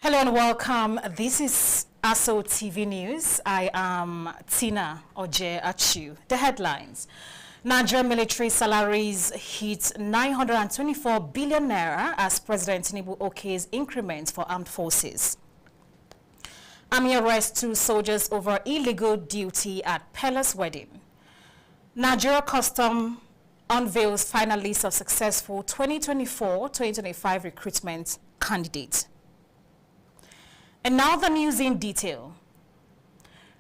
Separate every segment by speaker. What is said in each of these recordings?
Speaker 1: Hello and welcome. This is ASO TV News. I am Tina Oje Achu. The headlines. Nigerian military salaries hit 924 billion naira as President Tinubu okays increments for armed forces. Army arrests 2 soldiers over illegal duty at Palace wedding. Nigeria Custom unveils final list of successful 2024-2025 recruitment candidates. And now the news in detail.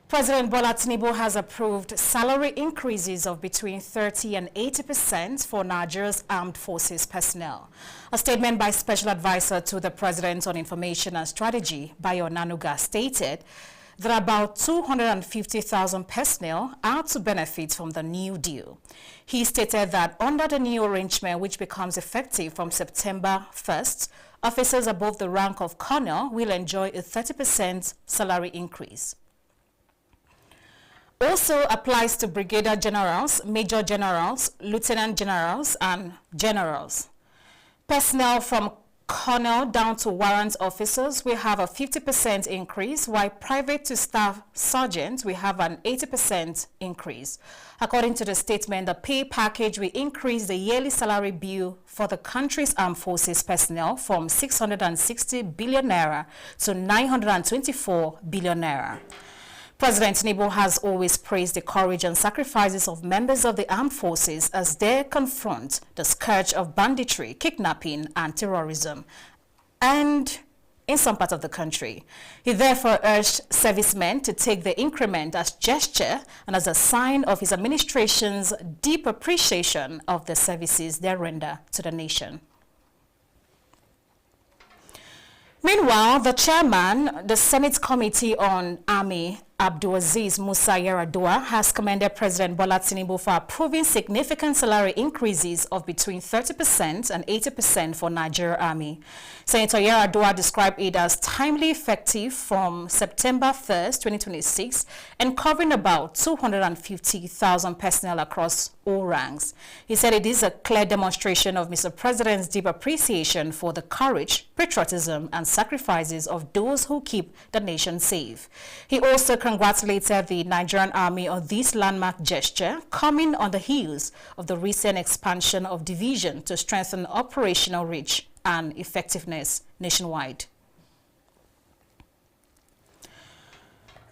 Speaker 1: President Bola Tinubu has approved salary increases of between 30% and 80% for Nigeria's armed forces personnel. A statement by Special Advisor to the President on Information and Strategy, Bayo Onanuga, stated that about 250,000 personnel are to benefit from the new deal. He stated that under the new arrangement, which becomes effective from September 1st, officers above the rank of colonel will enjoy a 30% salary increase. Also applies to brigadier generals, major generals, lieutenant generals, and generals. Personnel from colonel down to warrant officers will have a 50% increase, while private to staff sergeants will have an 80% increase. According to the statement, the pay package will increase the yearly salary bill for the country's armed forces personnel from 660 billion naira to 924 billion naira. President Tinubu has always praised the courage and sacrifices of members of the armed forces as they confront the scourge of banditry, kidnapping, and terrorism, and in some parts of the country. He therefore urged servicemen to take the increment as gesture and as a sign of his administration's deep appreciation of the services they render to the nation. Meanwhile, the chairman, the Senate Committee on Army, Abdulaziz Musa Yar'Adua, has commended President Bola Tinubu for approving significant salary increases of between 30% and 80% for Nigeria Army. Senator Yar'Adua described it as timely effective from September 1st, 2026, and covering about 250,000 personnel across all ranks. He said it is a clear demonstration of Mr. President's deep appreciation for the courage, patriotism, and sacrifices of those who keep the nation safe. He also congratulated the Nigerian Army on this landmark gesture, coming on the heels of the recent expansion of division to strengthen operational reach and effectiveness nationwide.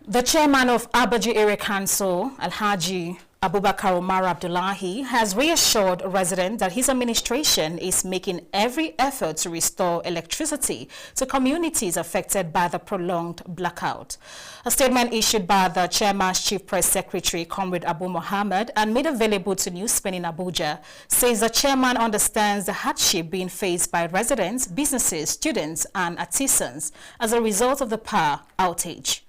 Speaker 1: The chairman of Abaji Area Council, Alhaji Abubakar Umar Abdullahi, has reassured residents that his administration is making every effort to restore electricity to communities affected by the prolonged blackout. A statement issued by the chairman's chief press secretary, Comrade Abu Mohammed, and made available to Newspen in Abuja, says the chairman understands the hardship being faced by residents, businesses, students, and artisans as a result of the power outage.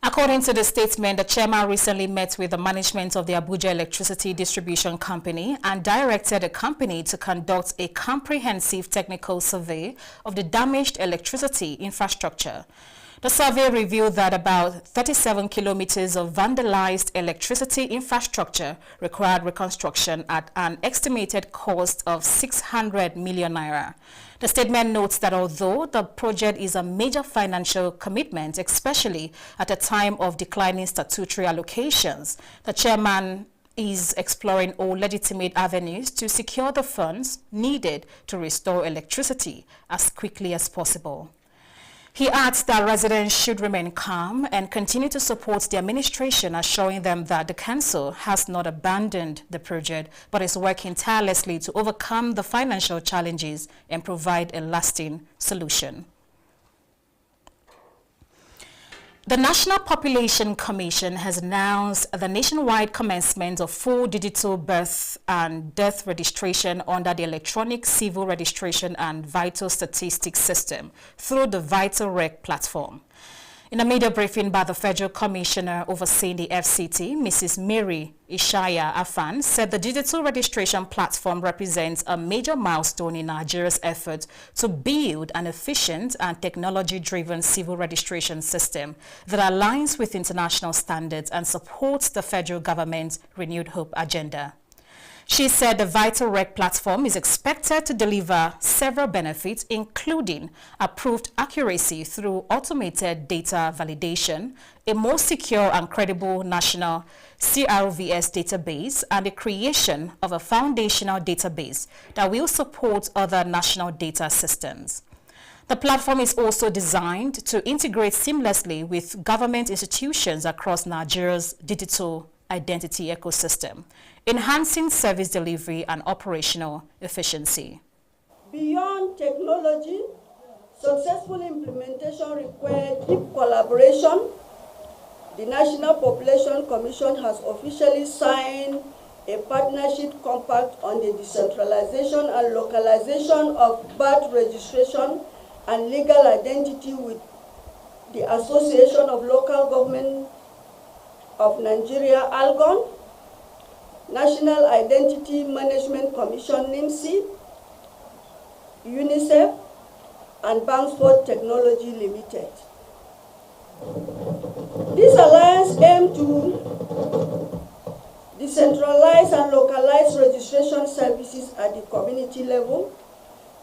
Speaker 1: According to the statement, the chairman recently met with the management of the Abuja Electricity Distribution Company and directed the company to conduct a comprehensive technical survey of the damaged electricity infrastructure. The survey revealed that about 37 kilometers of vandalized electricity infrastructure required reconstruction at an estimated cost of 600 million naira. The statement notes that although the project is a major financial commitment, especially at a time of declining statutory allocations, the chairman is exploring all legitimate avenues to secure the funds needed to restore electricity as quickly as possible. He adds that residents should remain calm and continue to support the administration, assuring them that the council has not abandoned the project but is working tirelessly to overcome the financial challenges and provide a lasting solution. The National Population Commission has announced the nationwide commencement of full digital birth and death registration under the Electronic Civil Registration and Vital Statistics System through the VitalReg platform. In a media briefing by the Federal Commissioner overseeing the FCT, Mrs. Mary Ishaya Afan said the digital registration platform represents a major milestone in Nigeria's effort to build an efficient and technology-driven civil registration system that aligns with international standards and supports the federal government's Renewed Hope agenda. She said the VitalRec platform is expected to deliver several benefits, including approved accuracy through automated data validation, a more secure and credible national CRVS database, and the creation of a foundational database that will support other national data systems. The platform is also designed to integrate seamlessly with government institutions across Nigeria's digital identity ecosystem, enhancing service delivery and operational efficiency.
Speaker 2: Beyond technology, successful implementation requires deep collaboration. The National Population Commission has officially signed a partnership compact on the decentralization and localization of birth registration and legal identity with the Association of Local Government of Nigeria, ALGON, National Identity Management Commission, NIMSI, UNICEF, and Banksport Technology Limited. This alliance aims to decentralize and localize registration services at the community level,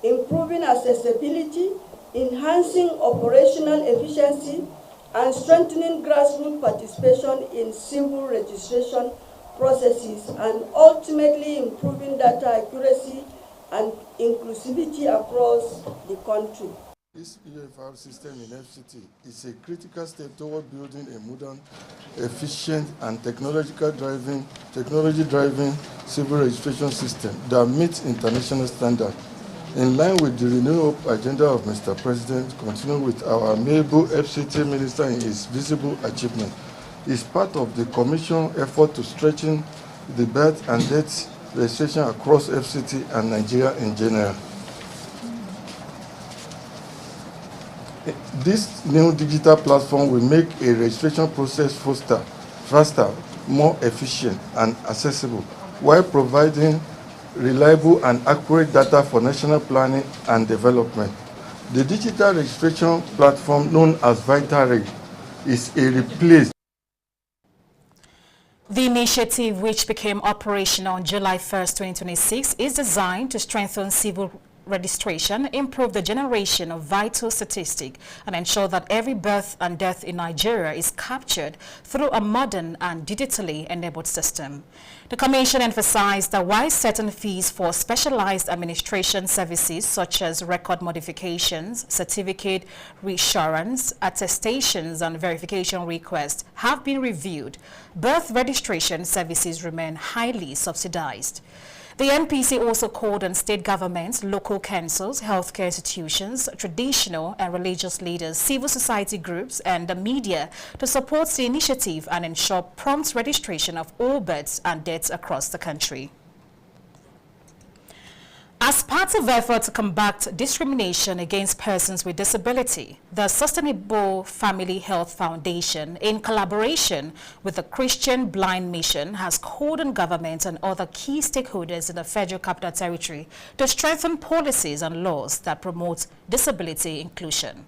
Speaker 2: improving accessibility, enhancing operational efficiency, and strengthening grassroots participation in civil registration processes, and ultimately improving data accuracy and inclusivity across the country.
Speaker 3: This EFR system in FCT is a critical step toward building a modern, efficient, and technology-driven civil registration system that meets international standards. In line with the renewal agenda of Mr. President, continuing with our amiable FCT Minister in his visible achievement, is part of the Commission effort to strengthen the birth and death registration across FCT and Nigeria in general. This new digital platform will make a registration process faster, more efficient, and accessible, while providing reliable and accurate data for national planning and development. The digital registration platform known as VitalRec is a replace.
Speaker 1: The initiative, which became operational on July 1st, 2026, is designed to strengthen civil registration, improve the generation of vital statistics, and ensure that every birth and death in Nigeria is captured through a modern and digitally enabled system. The Commission emphasized that while certain fees for specialized administration services such as record modifications, certificate reassurance, attestations, and verification requests have been reviewed, birth registration services remain highly subsidized. The NPC also called on state governments, local councils, healthcare institutions, traditional and religious leaders, civil society groups, and the media to support the initiative and ensure prompt registration of all births and deaths across the country. As part of effort to combat discrimination against persons with disability, the Sustainable Family Health Foundation, in collaboration with the Christian Blind Mission, has called on government and other key stakeholders in the Federal Capital Territory to strengthen policies and laws that promote disability inclusion.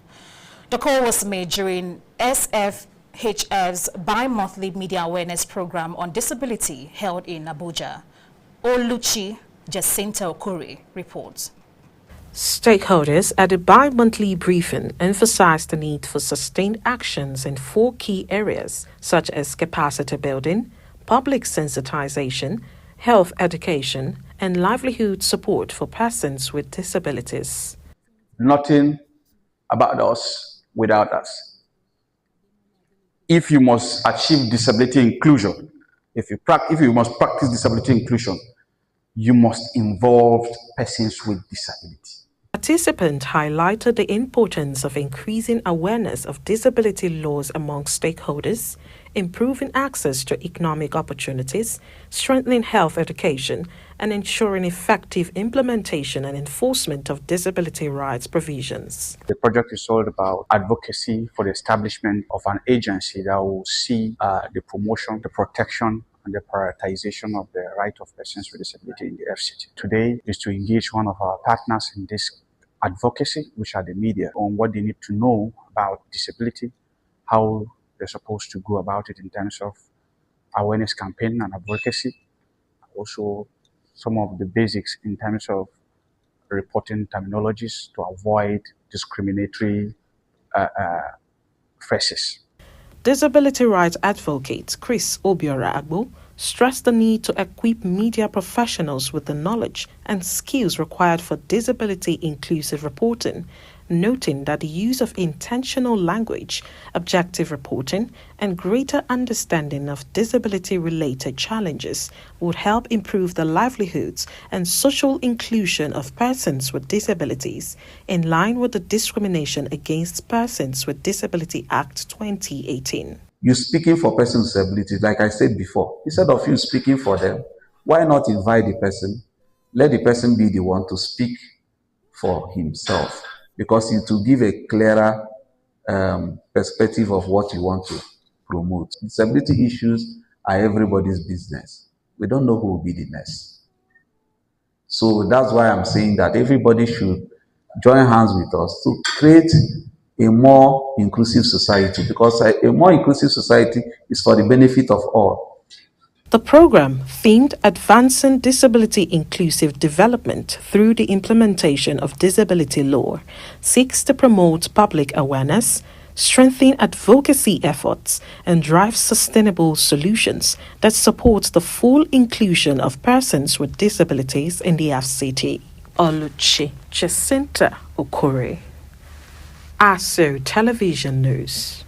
Speaker 1: The call was made during SFHF's bi-monthly media awareness program on disability held in Abuja. Oluchi Jacinta Okuri reports.
Speaker 4: Stakeholders at the bi-monthly briefing emphasized the need for sustained actions in 4 key areas, such as capacity building, public sensitization, health education, and livelihood support for persons with disabilities.
Speaker 5: Nothing about us without us. If you must achieve disability inclusion, if you must practice disability inclusion, you must involve persons with disability.
Speaker 4: Participants highlighted the importance of increasing awareness of disability laws among stakeholders, improving access to economic opportunities, strengthening health education, and ensuring effective implementation and enforcement of disability rights provisions.
Speaker 5: The project is all about advocacy for the establishment of an agency that will see the promotion, the protection, and the prioritization of the right of persons with disability in the FCT. Today is to engage one of our partners in this advocacy, which are the media, on what they need to know about disability, how they're supposed to go about it in terms of awareness campaign and advocacy, also some of the basics in terms of reporting terminologies to avoid discriminatory phrases.
Speaker 4: Disability rights advocate Chris Obiora Agbo stressed the need to equip media professionals with the knowledge and skills required for disability-inclusive reporting, noting that the use of intentional language, objective reporting, and greater understanding of disability-related challenges would help improve the livelihoods and social inclusion of persons with disabilities, in line with the Discrimination Against Persons with Disability Act 2018.
Speaker 6: You speaking for persons with disabilities, like I said before, instead of you speaking for them, why not invite the person? Let the person be the one to speak for himself, because it will give a clearer perspective of what you want to promote. Disability issues are everybody's business. We don't know who will be the next. So that's why I'm saying that everybody should join hands with us to create a more inclusive society, because a more inclusive society is for the benefit of all.
Speaker 4: The program, themed Advancing Disability Inclusive Development through the Implementation of Disability Law, seeks to promote public awareness, strengthen advocacy efforts, and drive sustainable solutions that support the full inclusion of persons with disabilities in the FCT. Oluchi Jacinta Okore, ASO Television News.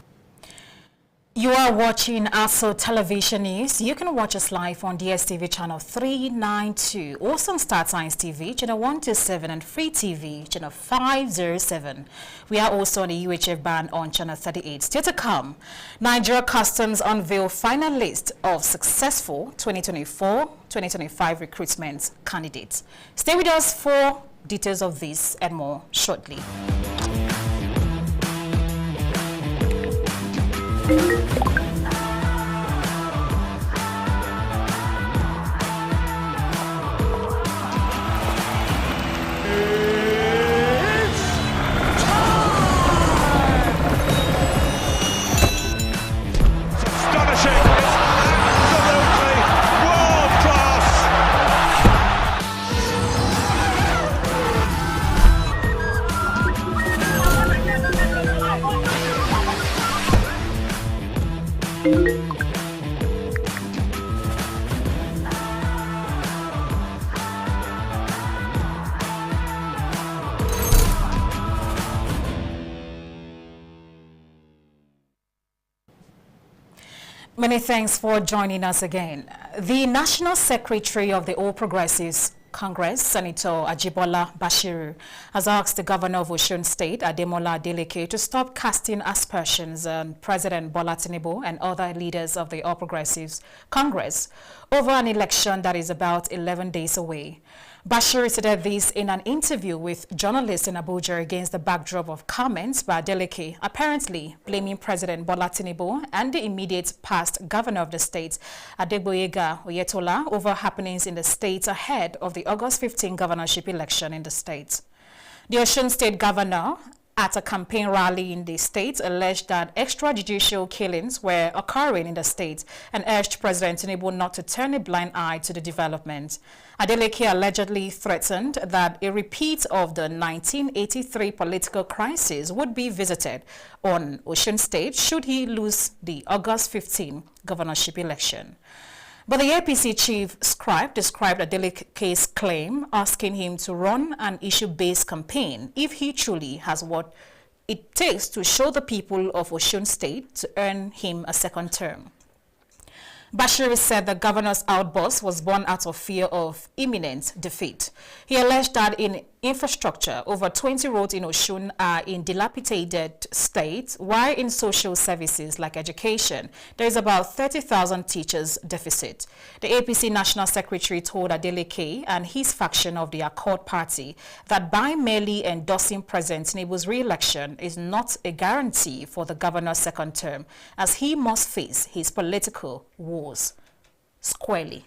Speaker 1: You are watching ASO Television News. You can watch us live on DSTV channel 392, also on Star Times TV, channel 127, and Free TV, channel 507. We are also on the UHF band on channel 38. Still to come, Nigeria Customs unveil final list of successful 2024-2025 recruitment candidates. Stay with us for details of this and more shortly. Many thanks for joining us again. The National Secretary of the All Progressives Congress, Senator Ajibola Bashiru, has asked the Governor of Osun State, Ademola Adeleke, to stop casting aspersions on President Bola Tinubu and other leaders of the All Progressives Congress over an election that is about 11 days away. Bashiru said this in an interview with journalists in Abuja against the backdrop of comments by Adeleke, apparently blaming President Bola Tinubu and the immediate past governor of the state, Adegboyega Oyetola, over happenings in the state ahead of the August 15 governorship election in the state. The Osun State governor, at a campaign rally in the state, alleged that extrajudicial killings were occurring in the state and urged President Tinubu not to turn a blind eye to the development. Adeleke allegedly threatened that a repeat of the 1983 political crisis would be visited on Osun State should he lose the August 15 governorship election. But the APC chief scribe described Adeleke's claim, asking him to run an issue-based campaign if he truly has what it takes to show the people of Osun State to earn him a second term. Bashiru said the governor's outburst was born out of fear of imminent defeat. He alleged that in infrastructure, over 20 roads in Osun are in dilapidated state, while in social services like education, there is about 30,000 teachers deficit. The APC National Secretary told Adeleke and his faction of the Accord Party that by merely endorsing President Tinubu's re-election is not a guarantee for the governor's second term, as he must face his political wars squarely.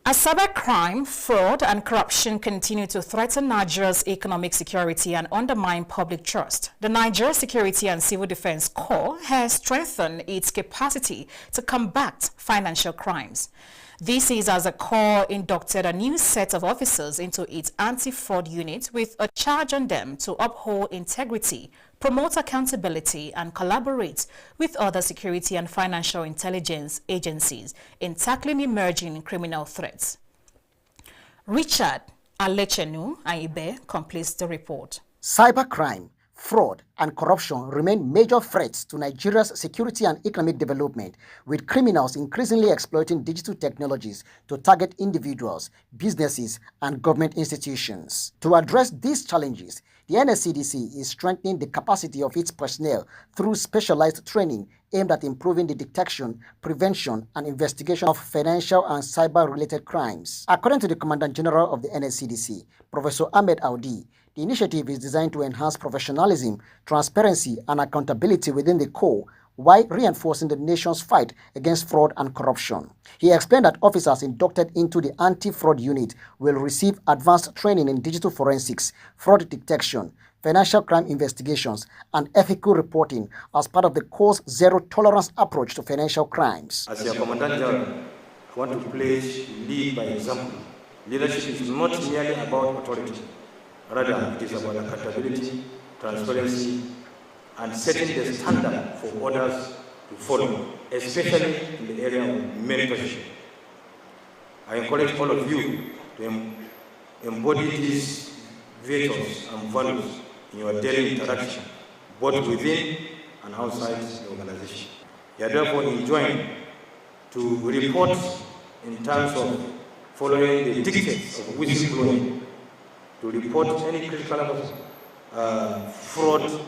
Speaker 1: As cybercrime, fraud and corruption continue to threaten Nigeria's economic security and undermine public trust, the Nigeria Security and Civil Defense Corps has strengthened its capacity to combat financial crimes. This is as the Corps inducted a new set of officers into its anti-fraud unit with a charge on them to uphold integrity, promote accountability and collaborate with other security and financial intelligence agencies in tackling emerging criminal threats. Richard Alechenu Aibe completes the report.
Speaker 7: Cybercrime, fraud and corruption remain major threats to Nigeria's security and economic development, with criminals increasingly exploiting digital technologies to target individuals, businesses, and government institutions. To address these challenges, the NSCDC is strengthening the capacity of its personnel through specialized training aimed at improving the detection, prevention, and investigation of financial and cyber-related crimes. According to the Commandant General of the NSCDC, Professor Ahmed Audi, the initiative is designed to enhance professionalism, transparency, and accountability within the Corps, while reinforcing the nation's fight against fraud and corruption. He explained that officers inducted into the anti-fraud unit will receive advanced training in digital forensics, fraud detection, financial crime investigations, and ethical reporting as part of the Corps' zero-tolerance approach to financial crimes.
Speaker 8: As your Commandant General, I want to pledge to lead by example. Leadership is not merely about authority. Rather, it is about accountability, transparency, and setting the standard for others to follow, especially in the area of mentorship. I encourage all of you to embody these virtues and values in your daily interaction, both within and outside the organization. You are therefore enjoined to report in terms of following the dictates of whistleblowing, to report any critical fraud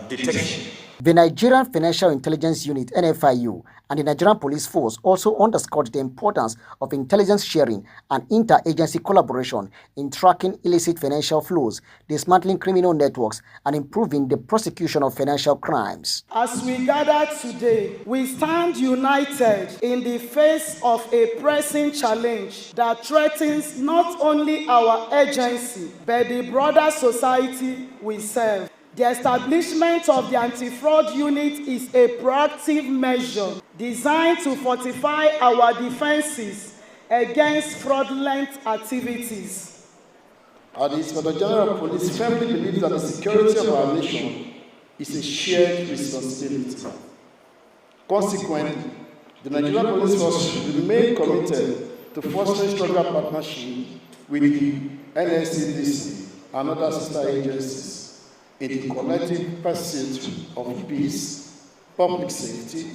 Speaker 8: detection.
Speaker 7: The Nigerian Financial Intelligence Unit (NFIU) and the Nigerian Police Force also underscored the importance of intelligence sharing and interagency collaboration in tracking illicit financial flows, dismantling criminal networks, and improving the prosecution of financial crimes.
Speaker 9: As we gather today, we stand united in the face of a pressing challenge that threatens not only our agency, but the broader society we serve. The establishment of the anti-fraud unit is a proactive measure designed to fortify our defenses against fraudulent activities.
Speaker 10: The Inspector General of Police firmly believes that the security of our nation is a shared responsibility. Consequently, the Nigerian Police Force should remain committed to fostering stronger partnership with the NSCDC and other sister agencies in the collective pursuit of peace, public safety,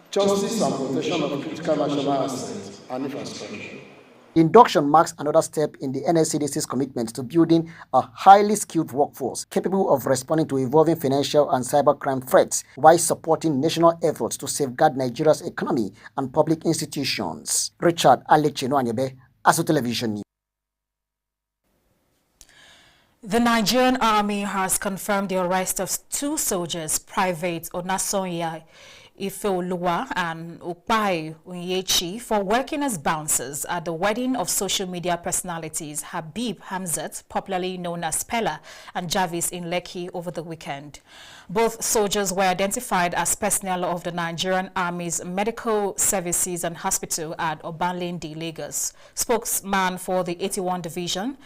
Speaker 10: justice and protection of critical national assets and infrastructure.
Speaker 7: Induction marks another step in the NSCDC's commitment to building a highly skilled workforce capable of responding to evolving financial and cybercrime threats while supporting national efforts to safeguard Nigeria's economy and public institutions. Richard Alechenu Anyebe, ASU Television News.
Speaker 1: The Nigerian Army has confirmed the arrest of 2 soldiers, Private Onasonya Ifeoluwa and Ukpai Unyechi, for working as bouncers at the wedding of social media personalities Habib Hamzat, popularly known as Pella, and Jarvis in Lekki over the weekend. Both soldiers were identified as personnel of the Nigerian Army's Medical Services and Hospital at Obalindi, Lagos. Spokesman for the 81 Division,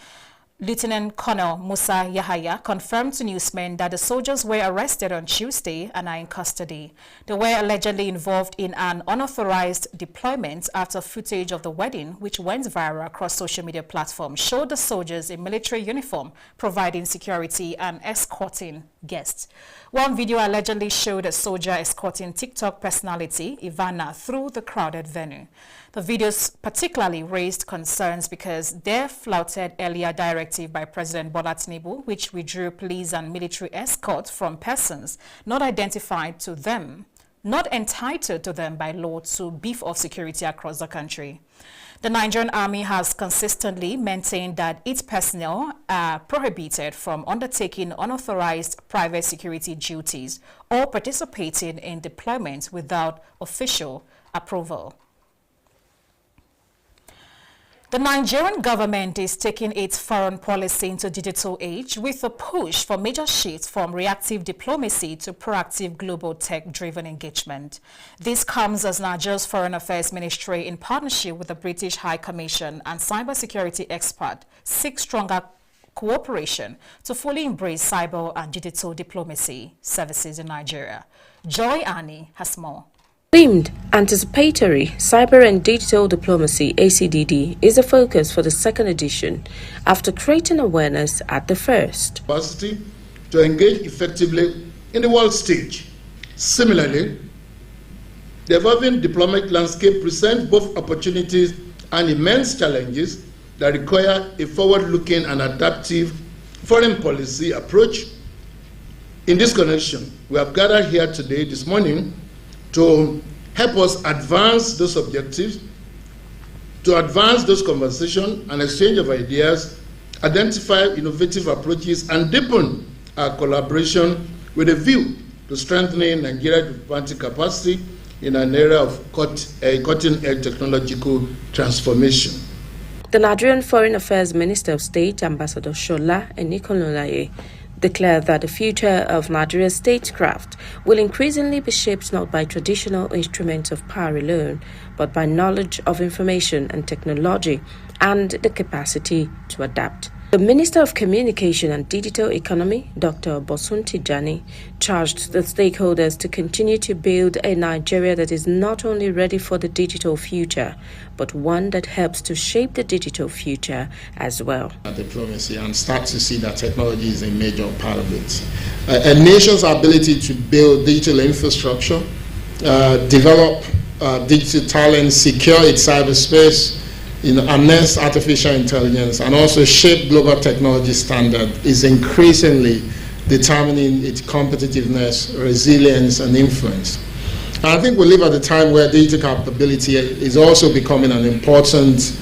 Speaker 1: Lieutenant Colonel Musa Yahaya, confirmed to newsmen that the soldiers were arrested on Tuesday and are in custody. They were allegedly involved in an unauthorized deployment after footage of the wedding, which went viral across social media platforms, showed the soldiers in military uniform providing security and escorting guests. One video allegedly showed a soldier escorting TikTok personality Ivana through the crowded venue. The videos particularly raised concerns because they flouted earlier directive by President Bola Tinubu, which withdrew police and military escorts from persons not identified to them, not entitled to them by law, to beef up security across the country. The Nigerian Army has consistently maintained that its personnel are prohibited from undertaking unauthorized private security duties or participating in deployments without official approval. The Nigerian government is taking its foreign policy into digital age with a push for major shifts from reactive diplomacy to proactive global tech-driven engagement. This comes as Nigeria's Foreign Affairs Ministry, in partnership with the British High Commission and cybersecurity expert, seek stronger cooperation to fully embrace cyber and digital diplomacy services in Nigeria. Joy Annie has more.
Speaker 11: Themed Anticipatory Cyber and Digital Diplomacy (ACDD) is the focus for the second edition after creating awareness at the first.
Speaker 10: Capacity to engage effectively in the world stage. Similarly, the evolving diplomatic landscape presents both opportunities and immense challenges that require a forward-looking and adaptive foreign policy approach. In this connection, we have gathered here today, this morning, to help us advance those objectives, to advance those conversations and exchange of ideas, identify innovative approaches, and deepen our collaboration with a view to strengthening Nigeria's diplomatic capacity in an era of cutting-edge technological transformation.
Speaker 11: The Nigerian Foreign Affairs Minister of State, Ambassador Shola Enikololaye, declared that the future of Nigeria's statecraft will increasingly be shaped not by traditional instruments of power alone, but by knowledge of information and technology and the capacity to adapt. The Minister of Communication and Digital Economy, Dr. Bosun Tijani, charged the stakeholders to continue to build a Nigeria that is not only ready for the digital future, but one that helps to shape the digital future as well.
Speaker 12: Diplomacy and start to see that technology is a major part of it. A nation's ability to build digital infrastructure, develop digital talent, secure its cyberspace, harness artificial intelligence, and also shape global technology standard is increasingly determining its competitiveness, resilience, and influence. And I think we live at a time where digital capability is also becoming an important,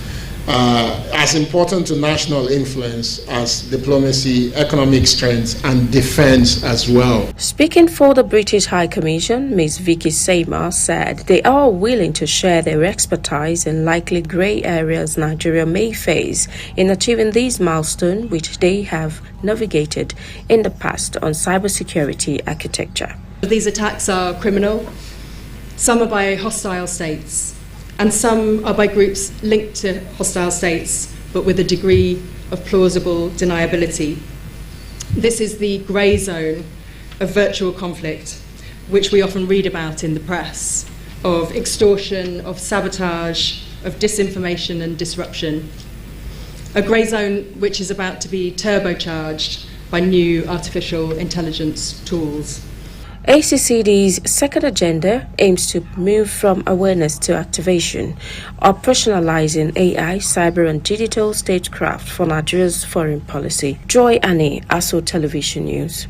Speaker 12: as important to national influence as diplomacy, economic strength, and defense as well.
Speaker 11: Speaking for the British High Commission, Ms. Vicky Seima said they are willing to share their expertise in likely grey areas Nigeria may face in achieving these milestones which they have navigated in the past on cybersecurity architecture.
Speaker 13: These attacks are criminal, some are by hostile states, and some are by groups linked to hostile states, but with a degree of plausible deniability. This is the grey zone of virtual conflict, which we often read about in the press, of extortion, of sabotage, of disinformation and disruption. A grey zone which is about to be turbocharged by new artificial intelligence tools.
Speaker 11: ACCD's second agenda aims to move from awareness to activation, operationalizing AI, cyber and digital statecraft for Nigeria's foreign policy. Joy Annie, ASO Television News.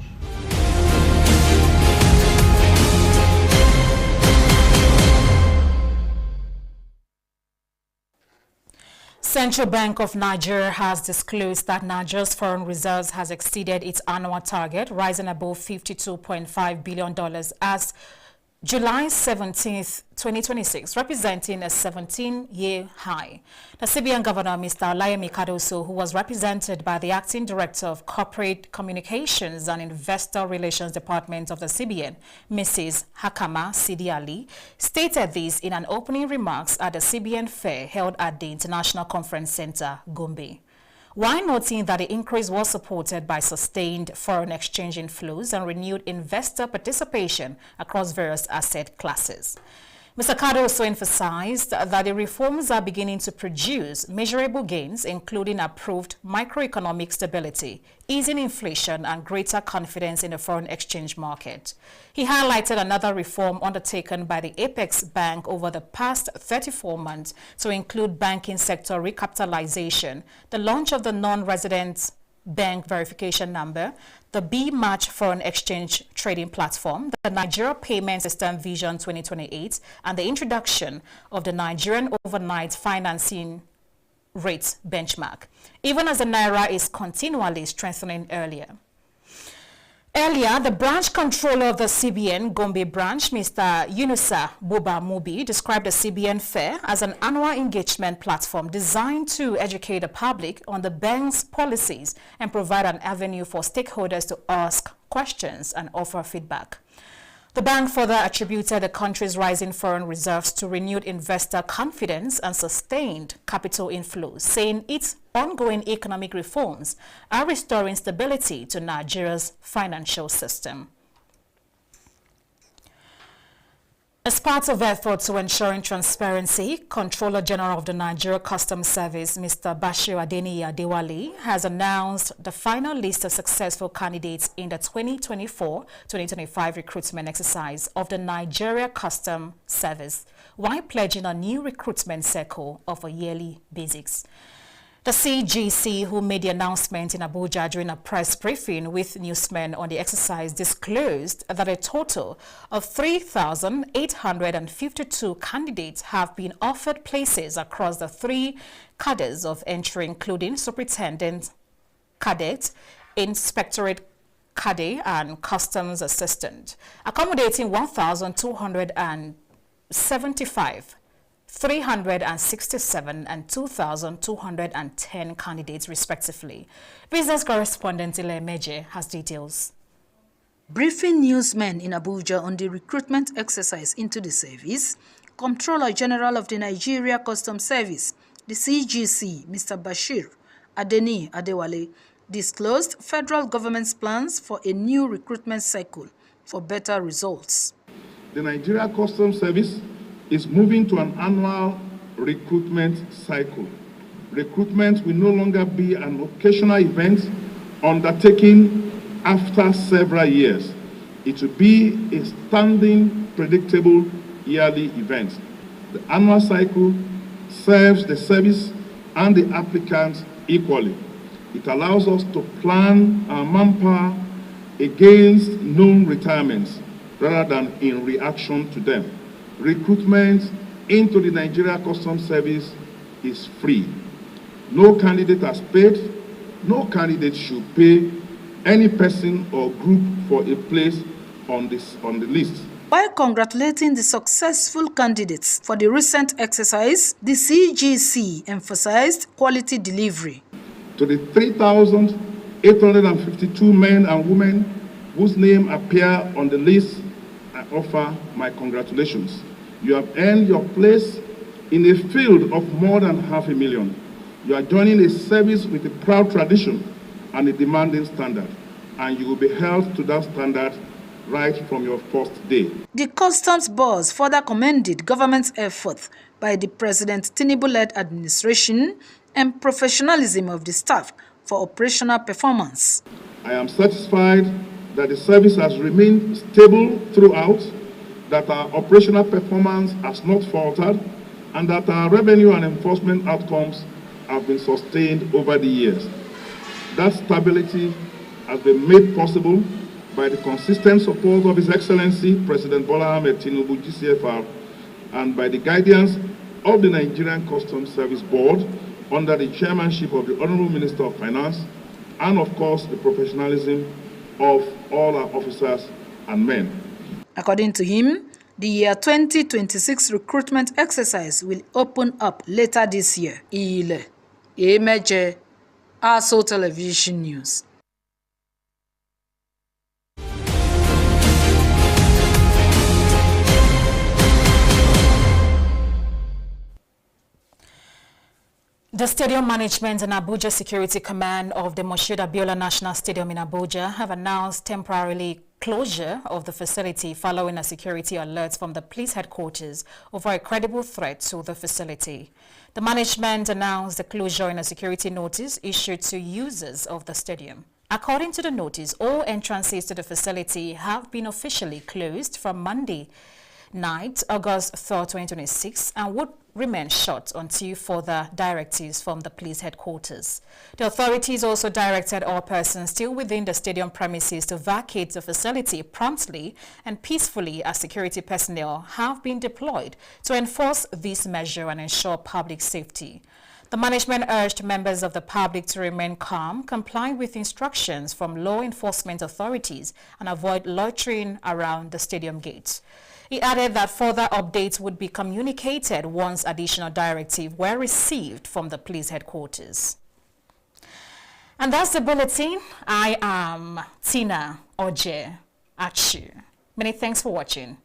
Speaker 1: Central Bank of Nigeria has disclosed that Nigeria's foreign reserves has exceeded its annual target, rising above $52.5 billion as July 17, 2026, representing a 17-year high. The CBN Governor, Mr. Olayemi Cardoso, who was represented by the Acting Director of Corporate Communications and Investor Relations Department of the CBN, Mrs. Hakama Sidi Ali, stated this in an opening remarks at the CBN Fair held at the International Conference Center, Gombe. While noting that the increase was supported by sustained foreign exchange inflows and renewed investor participation across various asset classes. Mr. Cardo also emphasized that the reforms are beginning to produce measurable gains, including improved microeconomic stability, easing inflation, and greater confidence in the foreign exchange market. He highlighted another reform undertaken by the Apex Bank over the past 34 months to include banking sector recapitalization, the launch of the non-resident bank verification number, the B-Match foreign exchange trading platform, the Nigeria Payment System Vision 2028, and the introduction of the Nigerian overnight financing rate benchmark, even as the Naira is continually strengthening earlier. Earlier, the branch controller of the CBN Gombe branch, Mr. Yunusa Buba Mubi, described the CBN Fair as an annual engagement platform designed to educate the public on the bank's policies and provide an avenue for stakeholders to ask questions and offer feedback. The bank further attributed the country's rising foreign reserves to renewed investor confidence and sustained capital inflows, saying its ongoing economic reforms are restoring stability to Nigeria's financial system. As part of efforts to ensuring transparency, Controller General of the Nigeria Customs Service, Mr. Bashir Adeniyi Adewale, has announced the final list of successful candidates in the 2024-2025 recruitment exercise of the Nigeria Customs Service, while pledging a new recruitment cycle of a yearly basis. The CGC, who made the announcement in Abuja during a press briefing with newsmen on the exercise, disclosed that a total of 3,852 candidates have been offered places across the 3 cadres of entry, including Superintendent Cadet, Inspectorate Cadet, and Customs Assistant, accommodating 1,275 367 and 2,210 candidates respectively. Business correspondent Ile Meje has details.
Speaker 14: Briefing newsmen in Abuja on the recruitment exercise into the service, Comptroller General of the Nigeria Customs Service, the CGC, Mr. Bashir Adeniyi Adewale, disclosed federal government's plans for a new recruitment cycle for better results.
Speaker 10: The Nigeria Customs Service is moving to an annual recruitment cycle. Recruitment will no longer be an occasional event undertaken after several years. It will be a standing, predictable yearly event. The annual cycle serves the service and the applicants equally. It allows us to plan our manpower against known retirements rather than in reaction to them. Recruitment into the Nigeria Customs Service is free. No candidate has paid, no candidate should pay any person or group for a place on the list.
Speaker 14: While congratulating the successful candidates for the recent exercise, the CGC emphasized quality delivery.
Speaker 10: To the 3,852 men and women whose name appear on the list, I offer my congratulations. You have earned your place in a field of more than 500,000. You are joining a service with a proud tradition and a demanding standard, and you will be held to that standard right from your first day.
Speaker 14: The customs boss further commended government's effort by the President Tinubu-led administration and professionalism of the staff for operational performance.
Speaker 10: I am satisfied that the service has remained stable throughout, that our operational performance has not faltered, and that our revenue and enforcement outcomes have been sustained over the years. That stability has been made possible by the consistent support of His Excellency President Bola Ahmed Tinubu, GCFR, and by the guidance of the Nigerian Customs Service Board under the chairmanship of the Honorable Minister of Finance, and of course the professionalism of all our officers and men.
Speaker 14: According to him, the year 2026 recruitment exercise will open up later this year. Ile Emeje, ASO Television News.
Speaker 1: The Stadium Management and Abuja Security Command of the Moshood Abiola National Stadium in Abuja have announced temporarily closure of the facility following a security alert from the police headquarters over a credible threat to the facility. The management announced the closure in a security notice issued to users of the stadium. According to the notice, all entrances to the facility have been officially closed from Monday night, August 3, 2026, and would remain shut until further directives from the police headquarters. The authorities also directed all persons still within the stadium premises to vacate the facility promptly and peacefully, as security personnel have been deployed to enforce this measure and ensure public safety. The management urged members of the public to remain calm, comply with instructions from law enforcement authorities, and avoid loitering around the stadium gates. He added that further updates would be communicated once additional directives were received from the police headquarters. And that's the bulletin. I am Tina Oje Achu. Many thanks for watching.